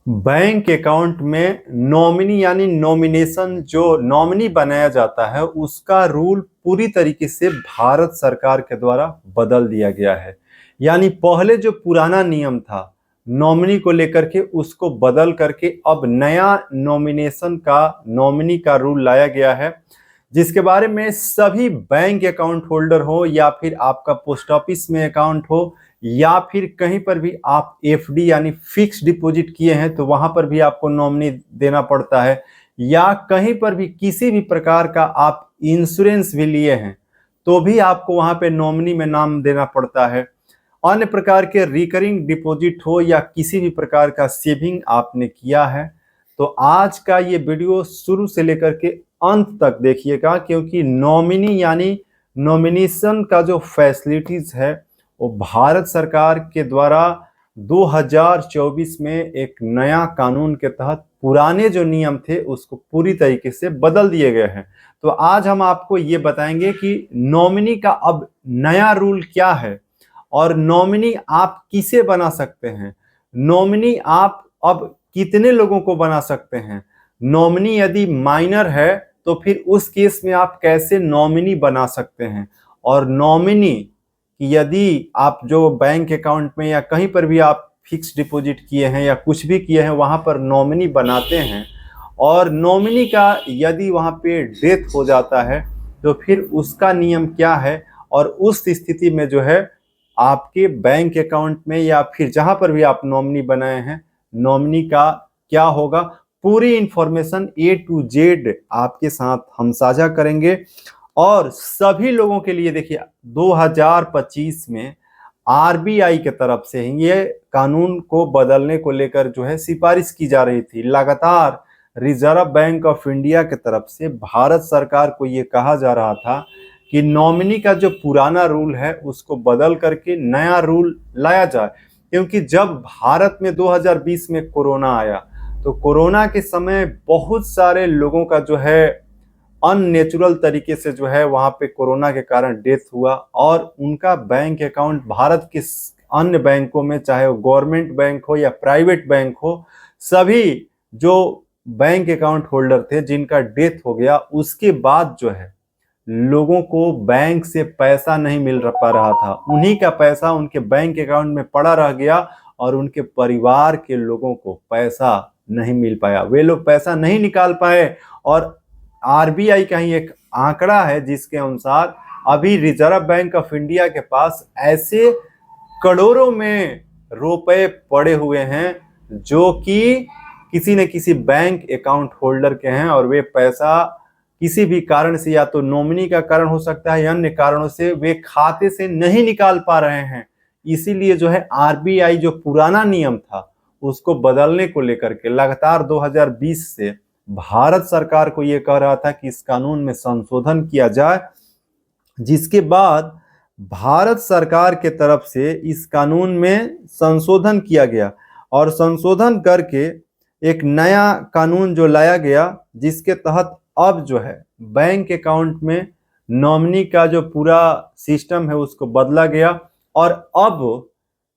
Bank account में nominee यानी nomination जो नॉमिनी बनाया जाता है उसका रूल पूरी तरीके से भारत सरकार के द्वारा बदल दिया गया है। यानी पहले जो पुराना नियम था नॉमिनी को लेकर के उसको बदल करके अब नया नॉमिनेशन का नॉमिनी का रूल लाया गया है, जिसके बारे में सभी बैंक अकाउंट होल्डर हो या फिर आपका पोस्ट ऑफिस में अकाउंट हो या फिर कहीं पर भी आप एफडी यानी फिक्स डिपॉजिट किए हैं तो वहां पर भी आपको नॉमिनी देना पड़ता है, या कहीं पर भी किसी भी प्रकार का आप इंश्योरेंस भी लिए हैं तो भी आपको वहां पे नॉमिनी में नाम देना पड़ता है। अन्य प्रकार के रिकरिंग डिपॉजिट हो या किसी भी प्रकार का सेविंग आपने किया है तो आज का ये वीडियो शुरू से लेकर के अंत तक देखिएगा, क्योंकि नॉमिनी यानी नॉमिनेशन का जो फैसिलिटीज है वो भारत सरकार के द्वारा 2024 में एक नया कानून के तहत पुराने जो नियम थे उसको पूरी तरीके से बदल दिए गए हैं। तो आज हम आपको ये बताएंगे कि नॉमिनी का अब नया रूल क्या है और नॉमिनी आप किसे बना सकते हैं, नॉमिनी आप अब कितने लोगों को बना सकते हैं, नॉमिनी यदि माइनर है तो फिर उस केस में आप कैसे नॉमिनी बना सकते हैं, और नॉमिनी यदि आप जो बैंक अकाउंट में या कहीं पर भी आप फिक्स डिपॉजिट किए हैं या कुछ भी किए हैं वहां पर नॉमिनी बनाते हैं और नॉमिनी का यदि वहां पे डेथ हो जाता है तो फिर उसका नियम क्या है, और उस स्थिति में जो है आपके बैंक अकाउंट में या फिर जहां पर भी आप नॉमिनी बनाए हैं नॉमिनी का क्या होगा, पूरी इंफॉर्मेशन ए टू जेड आपके साथ हम साझा करेंगे। और सभी लोगों के लिए देखिए 2025 में आरबीआई के तरफ से ये कानून को बदलने को लेकर जो है सिफारिश की जा रही थी। लगातार रिजर्व बैंक ऑफ इंडिया के तरफ से भारत सरकार को ये कहा जा रहा था कि नॉमिनी का जो पुराना रूल है उसको बदल करके नया रूल लाया जाए, क्योंकि जब भारत में 2020 में कोरोना आया तो कोरोना के समय बहुत सारे लोगों का जो है अननेचुरल तरीके से जो है वहां पे कोरोना के कारण डेथ हुआ और उनका बैंक अकाउंट भारत के अन्य बैंकों में, चाहे वो गवर्नमेंट बैंक हो या प्राइवेट बैंक हो, सभी जो बैंक अकाउंट होल्डर थे जिनका डेथ हो गया उसके बाद जो है लोगों को बैंक से पैसा नहीं मिल पा रहा था, उन्हीं का पैसा उनके बैंक अकाउंट में पड़ा रह गया और उनके परिवार के लोगों को पैसा नहीं मिल पाया, वे लोग पैसा नहीं निकाल पाए। और आरबीआई का ही एक आंकड़ा है जिसके अनुसार अभी रिजर्व बैंक ऑफ इंडिया के पास ऐसे करोड़ों में रुपए पड़े हुए हैं जो कि किसी न किसी बैंक अकाउंट होल्डर के हैं और वे पैसा किसी भी कारण से, या तो नॉमिनी का कारण हो सकता है या अन्य कारणों से, वे खाते से नहीं निकाल पा रहे हैं। इसीलिए जो है आरबीआई जो पुराना नियम था उसको बदलने को लेकर के लगातार 2020 से भारत सरकार को यह कह रहा था कि इस कानून में संशोधन किया जाए, जिसके बाद भारत सरकार के तरफ से इस कानून में संशोधन किया गया और संशोधन करके एक नया कानून जो लाया गया जिसके तहत अब जो है बैंक अकाउंट में नॉमिनी का जो पूरा सिस्टम है उसको बदला गया। और अब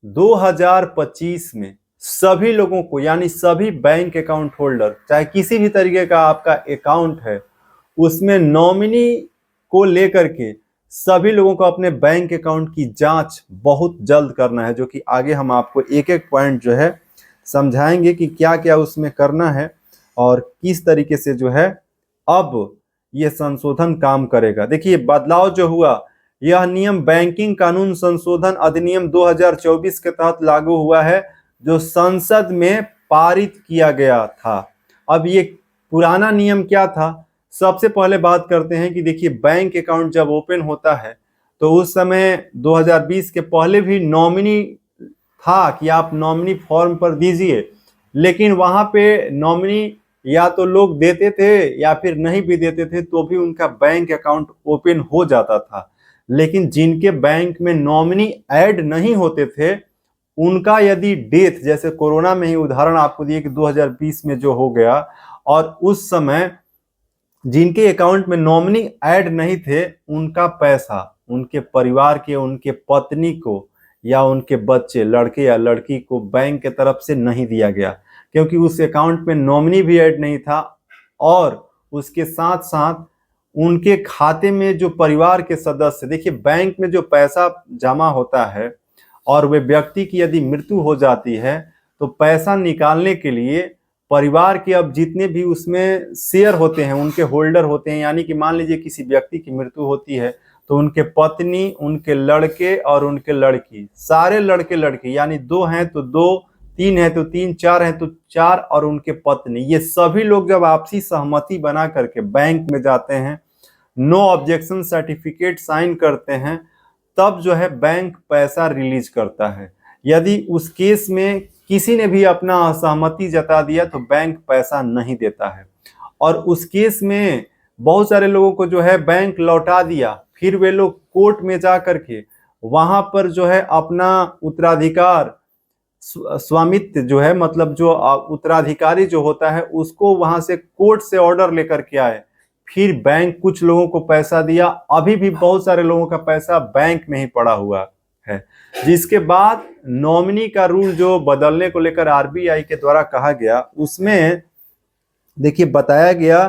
2025 में सभी लोगों को यानी सभी बैंक अकाउंट होल्डर चाहे किसी भी तरीके का आपका अकाउंट है उसमें नॉमिनी को लेकर के सभी लोगों को अपने बैंक अकाउंट की जांच बहुत जल्द करना है, जो कि आगे हम आपको एक एक पॉइंट जो है समझाएंगे कि क्या क्या उसमें करना है और किस तरीके से जो है अब ये संशोधन काम करेगा। देखिए बदलाव जो हुआ, यह नियम बैंकिंग कानून संशोधन अधिनियम 2024 के तहत लागू हुआ है जो संसद में पारित किया गया था। अब ये पुराना नियम क्या था, सबसे पहले बात करते हैं कि देखिए बैंक अकाउंट जब ओपन होता है तो उस समय 2020 के पहले भी नॉमिनी था कि आप नॉमिनी फॉर्म पर दीजिए, लेकिन वहां पे नॉमिनी या तो लोग देते थे या फिर नहीं भी देते थे तो भी उनका बैंक अकाउंट ओपन हो जाता था। लेकिन जिनके बैंक में नॉमिनी ऐड नहीं होते थे उनका यदि डेथ, जैसे कोरोना में ही उदाहरण आपको दिए कि 2020 में जो हो गया, और उस समय जिनके अकाउंट में नॉमिनी ऐड नहीं थे उनका पैसा उनके परिवार के, उनके पत्नी को या उनके बच्चे लड़के या लड़की को बैंक के तरफ से नहीं दिया गया, क्योंकि उस अकाउंट में नॉमिनी भी ऐड नहीं था और उसके साथ साथ उनके खाते में जो परिवार के सदस्य, देखिए बैंक में जो पैसा जमा होता है और वे व्यक्ति की यदि मृत्यु हो जाती है तो पैसा निकालने के लिए परिवार के अब जितने भी उसमें शेयर होते हैं, उनके होल्डर होते हैं, यानी कि मान लीजिए किसी व्यक्ति की मृत्यु होती है तो उनके पत्नी, उनके लड़के और उनके लड़की, सारे लड़के लड़की, यानी 2 हैं तो 2, 3 है तो 3, 4 है तो 4 और उनके पत्नी, ये सभी लोग जब आपसी सहमति बना करके बैंक में जाते हैं, नो ऑब्जेक्शन सर्टिफिकेट साइन करते हैं, तब जो है बैंक पैसा रिलीज करता है। यदि उस केस में किसी ने भी अपना असहमति जता दिया तो बैंक पैसा नहीं देता है। और उस केस में बहुत सारे लोगों को जो है बैंक लौटा दिया, फिर वे लोग कोर्ट में जा करके वहां पर जो है अपना उत्तराधिकार स्वामित्व जो है, मतलब जो उत्तराधिकारी जो होता है उसको वहां से कोर्ट से ऑर्डर लेकर के आए, फिर बैंक कुछ लोगों को पैसा दिया। अभी भी बहुत सारे लोगों का पैसा बैंक में ही पड़ा हुआ है। जिसके बाद नॉमिनी का रूल जो बदलने को लेकर आरबीआई के द्वारा कहा गया, उसमें देखिए बताया गया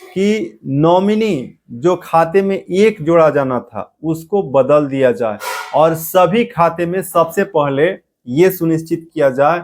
कि नॉमिनी जो खाते में एक जोड़ा जाना था उसको बदल दिया जाए और सभी खाते में सबसे पहले ये सुनिश्चित किया जाए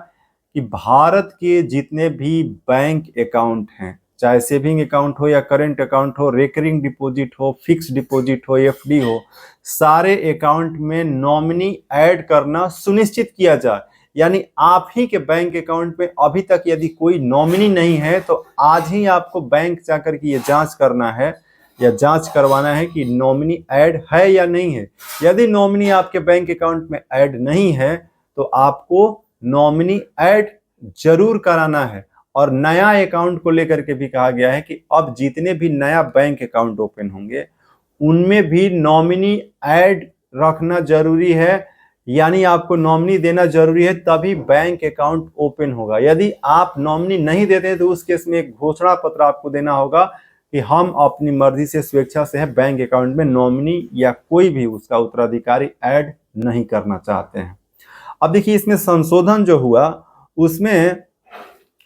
कि भारत के जितने भी बैंक अकाउंट हैं, चाहे सेविंग अकाउंट हो या करेंट अकाउंट हो, रेकरिंग डिपॉजिट हो, फिक्स डिपॉजिट हो, एफडी हो, सारे अकाउंट में नॉमिनी ऐड करना सुनिश्चित किया जाए। यानी आप ही के बैंक अकाउंट में अभी तक यदि कोई नॉमिनी नहीं है तो आज ही आपको बैंक जाकर के ये जांच करना है या जांच करवाना है कि नॉमिनी ऐड है या नहीं है। यदि नॉमिनी आपके बैंक अकाउंट में ऐड नहीं है तो आपको नॉमिनी ऐड जरूर कराना है। और नया अकाउंट को लेकर के भी कहा गया है कि अब जितने भी नया बैंक अकाउंट ओपन होंगे उनमें भी नॉमिनी ऐड रखना जरूरी है, यानी आपको नॉमिनी देना जरूरी है, तभी बैंक अकाउंट ओपन होगा। यदि आप नॉमिनी नहीं देते हैं तो उस केस में एक घोषणा पत्र आपको देना होगा कि हम अपनी मर्जी से स्वेच्छा से है बैंक अकाउंट में नॉमिनी या कोई भी उसका उत्तराधिकारी ऐड नहीं करना चाहते हैं। अब देखिए इसमें संशोधन जो हुआ उसमें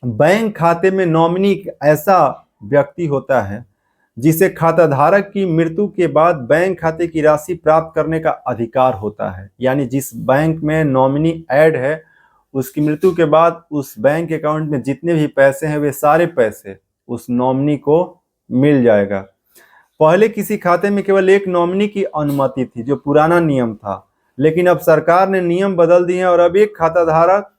बैंक खाते में नॉमिनी ऐसा व्यक्ति होता है जिसे खाताधारक की मृत्यु के बाद बैंक खाते की राशि प्राप्त करने का अधिकार होता है। यानी जिस बैंक में नॉमिनी ऐड है उसकी मृत्यु के बाद उस बैंक अकाउंट में जितने भी पैसे हैं वे सारे पैसे उस नॉमिनी को मिल जाएगा। पहले किसी खाते में केवल एक नॉमिनी की अनुमति थी, जो पुराना नियम था, लेकिन अब सरकार ने नियम बदल दिए हैं और अब एक खाताधारक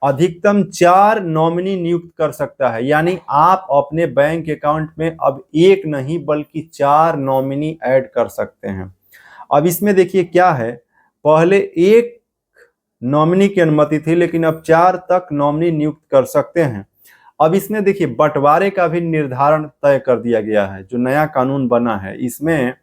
अधिकतम 4 नॉमिनी नियुक्त कर सकता है। यानी आप अपने बैंक अकाउंट में अब एक नहीं बल्कि 4 नॉमिनी ऐड कर सकते हैं। अब इसमें देखिए क्या है, पहले एक नॉमिनी की अनुमति थी लेकिन अब 4 तक नॉमिनी नियुक्त कर सकते हैं। अब इसमें देखिए बंटवारे का भी निर्धारण तय कर दिया गया है। जो नया कानून बना है इसमें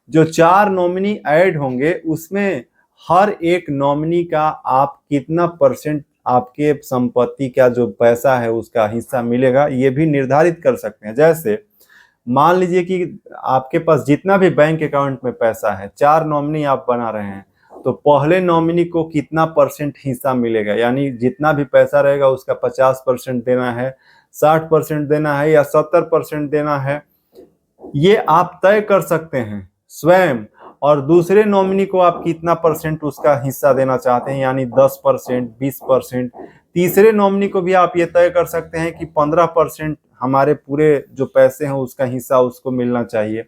जो 4 नॉमिनी ऐड होंगे उसमें हर एक नॉमिनी का आप कितना परसेंट आपके संपत्ति का जो पैसा है उसका हिस्सा मिलेगा ये भी निर्धारित कर सकते हैं। जैसे मान लीजिए कि आपके पास जितना भी बैंक अकाउंट में पैसा है, 4 नॉमिनी आप बना रहे हैं, तो पहले नॉमिनी को कितना परसेंट हिस्सा मिलेगा, यानी जितना भी पैसा रहेगा उसका 50% देना है, 60% देना है या 70% देना है, ये आप तय कर सकते हैं स्वयं। और दूसरे नॉमिनी को आप कितना परसेंट उसका हिस्सा देना चाहते हैं, यानी 10%, 20%। तीसरे नॉमिनी को भी आप ये तय कर सकते हैं कि 15% हमारे पूरे जो पैसे हैं उसका हिस्सा उसको मिलना चाहिए।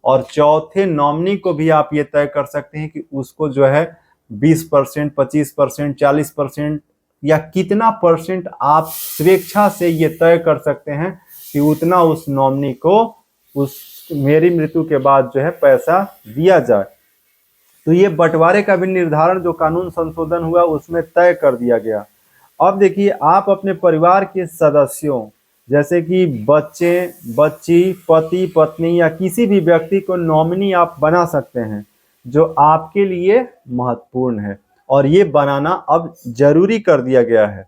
और चौथे नॉमिनी को भी आप ये तय कर सकते हैं कि उसको जो है 20%, 25%, 40% या कितना परसेंट आप स्वेच्छा से ये तय कर सकते हैं कि उतना उस नॉमिनी को उस मेरी मृत्यु के बाद जो है पैसा दिया जाए। तो ये बंटवारे का भी निर्धारण जो कानून संशोधन हुआ उसमें तय कर दिया गया। अब देखिए आप अपने परिवार के सदस्यों जैसे कि बच्चे, बच्ची, पति, पत्नी या किसी भी व्यक्ति को नॉमिनी आप बना सकते हैं जो आपके लिए महत्वपूर्ण है, और ये बनाना अब जरूरी कर दिया गया है।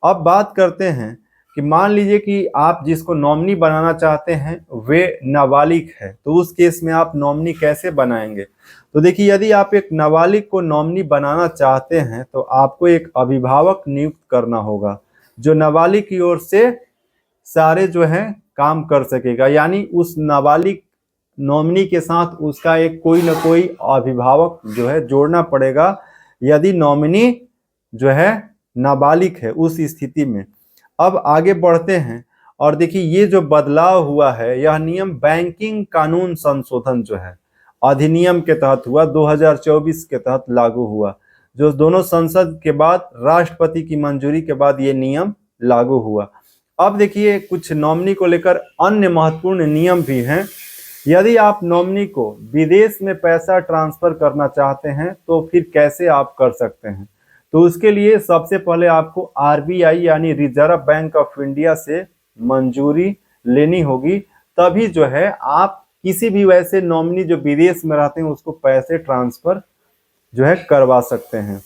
अब बात करते हैं कि मान लीजिए कि आप जिसको नॉमिनी बनाना चाहते हैं वे नाबालिग है, तो उस केस में आप नॉमिनी कैसे बनाएंगे। तो देखिए यदि आप एक नाबालिग को नॉमिनी बनाना चाहते हैं तो आपको एक अभिभावक नियुक्त करना होगा जो नाबालिग की ओर से सारे जो है काम कर सकेगा, यानी उस नाबालिग नॉमिनी के साथ उसका एक कोई ना कोई अभिभावक जो है जोड़ना पड़ेगा, यदि नॉमिनी जो है नाबालिग है उस स्थिति में। अब आगे बढ़ते हैं और देखिए ये जो बदलाव हुआ है, यह नियम बैंकिंग कानून संशोधन जो है अधिनियम के तहत हुआ, 2024 के तहत लागू हुआ, जो दोनों संसद के बाद राष्ट्रपति की मंजूरी के बाद ये नियम लागू हुआ। अब देखिए कुछ नॉमिनी को लेकर अन्य महत्वपूर्ण नियम भी हैं। यदि आप नॉमिनी को विदेश में पैसा ट्रांसफर करना चाहते हैं तो फिर कैसे आप कर सकते हैं, तो उसके लिए सबसे पहले आपको आरबीआई यानी रिजर्व बैंक ऑफ इंडिया से मंजूरी लेनी होगी, तभी जो है आप किसी भी वैसे नॉमिनी जो विदेश में रहते हैं उसको पैसे ट्रांसफर जो है करवा सकते हैं।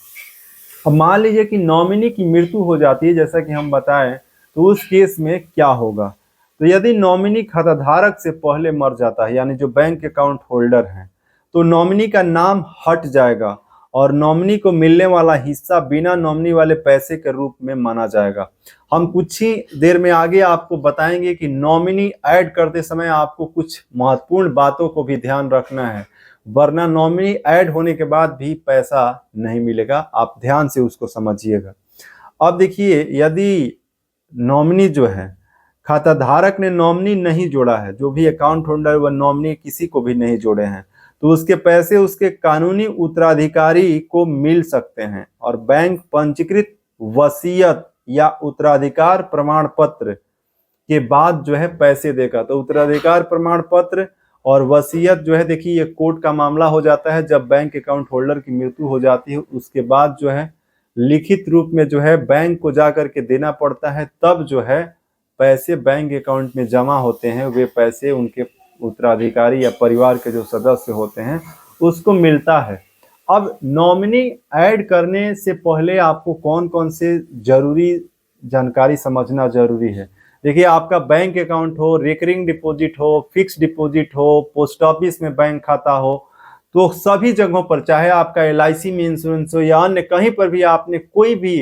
अब मान लीजिए कि नॉमिनी की मृत्यु हो जाती है, जैसा कि हम बताएं, तो उस केस में क्या होगा। तो यदि नॉमिनी खाताधारक से पहले मर जाता है, यानी जो बैंक अकाउंट होल्डर हैं, तो नॉमिनी का नाम हट जाएगा और नॉमिनी को मिलने वाला हिस्सा बिना नॉमिनी वाले पैसे के रूप में माना जाएगा। हम कुछ ही देर में आगे आपको बताएंगे कि नॉमिनी ऐड करते समय आपको कुछ महत्वपूर्ण बातों को भी ध्यान रखना है, वरना नॉमिनी ऐड होने के बाद भी पैसा नहीं मिलेगा। आप ध्यान से उसको समझिएगा। अब देखिए यदि नॉमिनी जो है खाताधारक ने नॉमिनी नहीं जोड़ा है, जो भी अकाउंट होल्डर व नॉमिनी किसी को भी नहीं जोड़े हैं, तो उसके पैसे उसके कानूनी उत्तराधिकारी को मिल सकते हैं और बैंक पंजीकृत वसीयत या उत्तराधिकार प्रमाण पत्र के बाद जो है पैसे देगा। तो उत्तराधिकार प्रमाण पत्र और वसीयत जो है, देखिए ये कोर्ट का मामला हो जाता है जब बैंक अकाउंट होल्डर की मृत्यु हो जाती है, उसके बाद जो है लिखित रूप में जो है बैंक को जा करके देना पड़ता है, तब जो है पैसे बैंक अकाउंट में जमा होते हैं, वे पैसे उनके उत्तराधिकारी या परिवार के जो सदस्य होते हैं उसको मिलता है। अब नॉमिनी ऐड करने से पहले आपको कौन कौन से जरूरी जानकारी समझना जरूरी है। देखिए आपका बैंक अकाउंट हो, रिकरिंग डिपॉजिट हो, फिक्स डिपॉजिट हो, पोस्ट ऑफिस में बैंक खाता हो, तो सभी जगहों पर, चाहे आपका एलआईसी में इंश्योरेंस हो या अन्य कहीं पर भी आपने कोई भी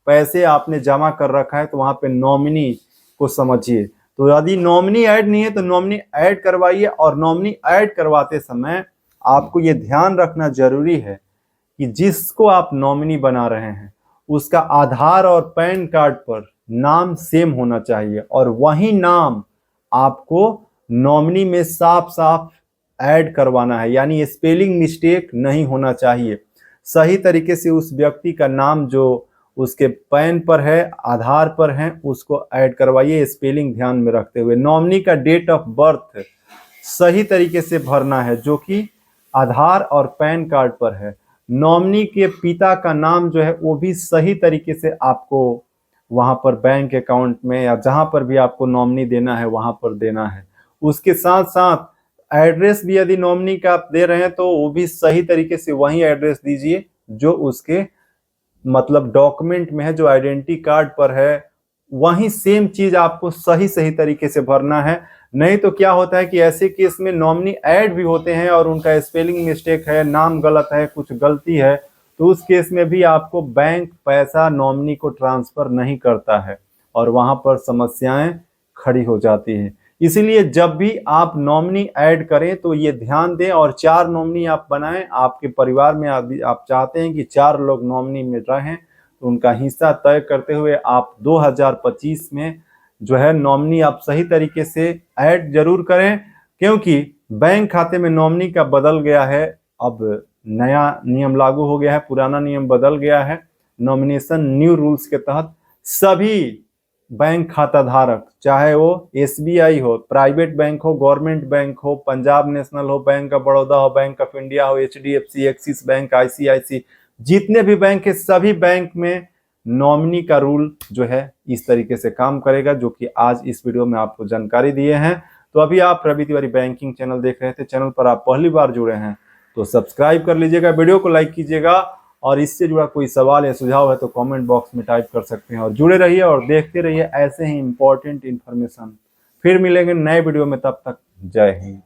पैसे आपने जमा कर रखा है, तो वहां पे नॉमिनी को समझिए। तो यदि नॉमिनी ऐड नहीं है तो नॉमिनी ऐड करवाइए, और नॉमिनी ऐड करवाते समय आपको ये ध्यान रखना जरूरी है कि जिसको आप नॉमिनी बना रहे हैं उसका आधार और पैन कार्ड पर नाम सेम होना चाहिए, और वही नाम आपको नॉमिनी में साफ साफ ऐड करवाना है, यानी स्पेलिंग मिस्टेक नहीं होना चाहिए। सही तरीके से उस व्यक्ति का नाम जो उसके पैन पर है, आधार पर है, उसको ऐड करवाइए, स्पेलिंग ध्यान में रखते हुए। नॉमिनी का डेट ऑफ बर्थ सही तरीके से भरना है, जो कि आधार और पैन कार्ड पर है। नॉमिनी के पिता का नाम जो है वो भी सही तरीके से आपको वहां पर बैंक अकाउंट में या जहां पर भी आपको नॉमिनी देना है वहां पर देना है। उसके साथ साथ एड्रेस भी यदि नॉमिनी का आप दे रहे हैं तो वो भी सही तरीके से वही एड्रेस दीजिए जो उसके मतलब डॉक्यूमेंट में है, जो आइडेंटिटी कार्ड पर है, वही सेम चीज आपको सही तरीके से भरना है। नहीं तो क्या होता है कि ऐसे केस में नॉमिनी ऐड भी होते हैं और उनका स्पेलिंग मिस्टेक है, नाम गलत है, कुछ गलती है, तो उस केस में भी आपको बैंक पैसा नॉमिनी को ट्रांसफर नहीं करता है और वहां पर समस्याएं खड़ी हो जाती हैं। इसीलिए जब भी आप नॉमिनी ऐड करें तो ये ध्यान दें, और 4 नॉमिनी आप बनाएं। आपके परिवार में आप चाहते हैं कि 4 लोग नॉमिनी में रहें, तो उनका हिस्सा तय करते हुए आप 2025 में जो है नॉमिनी आप सही तरीके से ऐड जरूर करें, क्योंकि बैंक खाते में नॉमिनी का बदल गया है। अब नया नियम लागू हो गया है, पुराना नियम बदल गया है। नॉमिनेशन न्यू रूल्स के तहत सभी बैंक खाता धारक, चाहे वो एसबीआई हो, प्राइवेट बैंक हो, गवर्नमेंट बैंक हो, पंजाब नेशनल हो, बैंक ऑफ बड़ौदा हो, बैंक ऑफ इंडिया हो, एचडीएफसी, एक्सिस बैंक, आईसीआईसी, जितने भी बैंक है सभी बैंक में नॉमिनी का रूल जो है इस तरीके से काम करेगा, जो कि आज इस वीडियो में आपको जानकारी दिए हैं। तो अभी आप रवि तिवारी बैंकिंग चैनल देख रहे थे, चैनल पर आप पहली बार जुड़े हैं तो सब्सक्राइब कर लीजिएगा, वीडियो को लाइक कीजिएगा, और इससे जुड़ा कोई सवाल या सुझाव है तो कमेंट बॉक्स में टाइप कर सकते हैं। और जुड़े रहिए और देखते रहिए ऐसे ही इंपॉर्टेंट इन्फॉर्मेशन। फिर मिलेंगे नए वीडियो में, तब तक जय हिंद।